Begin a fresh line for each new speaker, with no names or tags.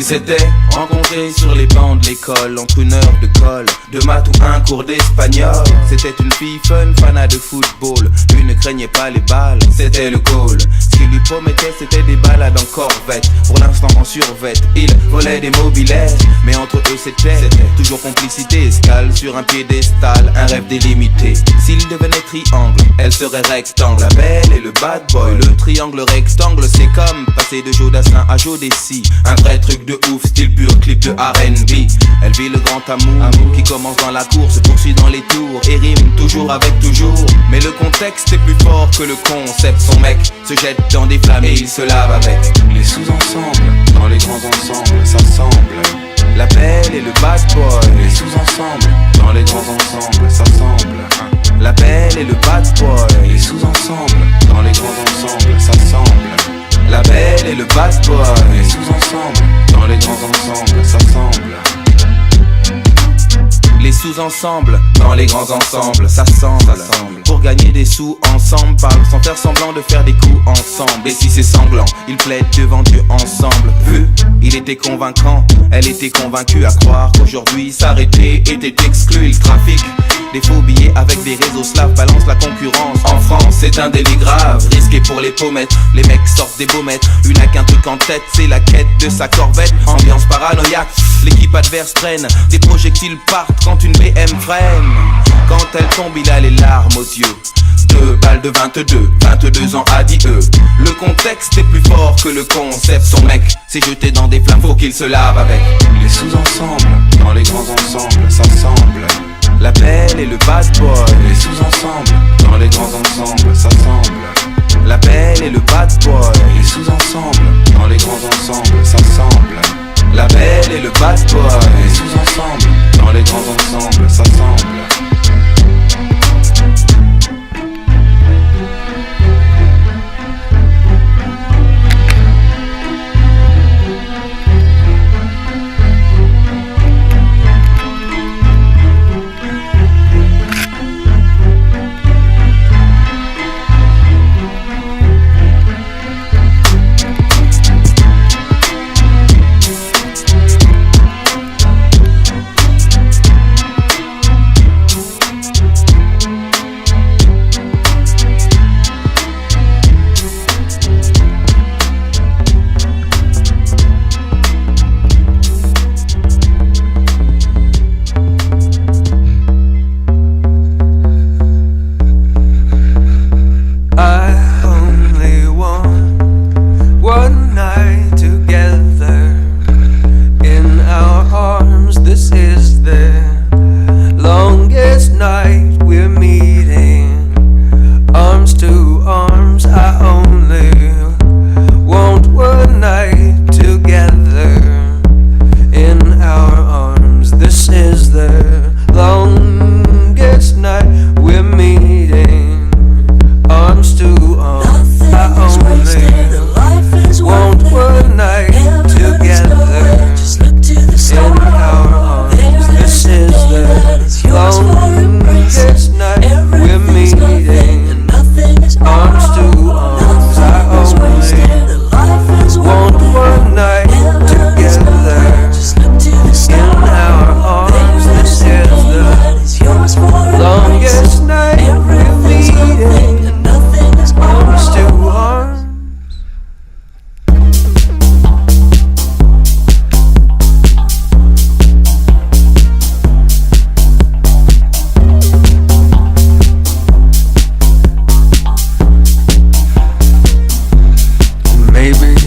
Ils s'étaient rencontrés sur les bancs de l'école, entre une heure de colle, de maths ou un cours d'espagnol. C'était une fille fun, fanat de football. Lui ne craignait pas les balles, c'était le goal. Ce qu'il lui promettait, c'était des balades en corvette. Pour l'instant en survette, il volait des mobilettes. Mais entre eux c'était toujours complicité. Escale sur un piédestal, un rêve délimité. S'il devenait triangle, elle serait rectangle. La belle et le bad boy, le triangle rectangle. C'est comme passer de Jodassin à Jodeci. Un vrai truc de ouf, style pur, clip de R&B. Elle vit le grand amour qui commence dans la cour, se poursuit dans les tours et rime toujours avec toujours. Mais le contexte est plus fort que le concept. Son mec se jette dans des flammes et il se lave avec.
Les sous-ensembles, dans les grands ensembles, ça semble.
La belle et le bad boy.
Les sous-ensembles, dans les grands ensembles, ça semble.
La belle et le bad boy.
Les sous-ensembles, dans les grands ensembles, ça semble.
La belle et le bad boy.
Les sous-ensembles, dans les grands ensembles, ça semble.
Les sous-ensembles, dans les grands ensembles, ça semble. Pour gagner des sous ensemble, parle sans faire semblant de faire des coups ensemble. Et si c'est sanglant, ils plaident devant Dieu ensemble. Il était convaincant, elle était convaincue à croire qu'aujourd'hui s'arrêter était exclu. Il trafique des faux billets avec des réseaux slaves, balance la concurrence. En France, c'est un délit grave, risqué pour les pommettes. Les mecs sortent des baumettes, une a qu'un truc en tête, c'est la quête de sa corvette. Ambiance paranoïaque, l'équipe adverse traîne, des projectiles partent quand une BM freine. Quand elle tombe, il a les larmes aux yeux. 2 balles de 22 ans a dit eux. Le contexte est plus fort que le concept. Son mec s'est jeté dans des flammes, faut qu'il se lave avec.
Les sous-ensembles, dans les grands ensembles, ça semble.
La belle et le bad boy.
Les sous-ensembles, dans les grands ensembles, ça semble.
La belle et le bad boy.
Les sous-ensembles, dans les grands ensembles, ça semble.
La belle et le bad boy.
Les sous-ensembles, dans les grands ensembles, ça semble. Maybe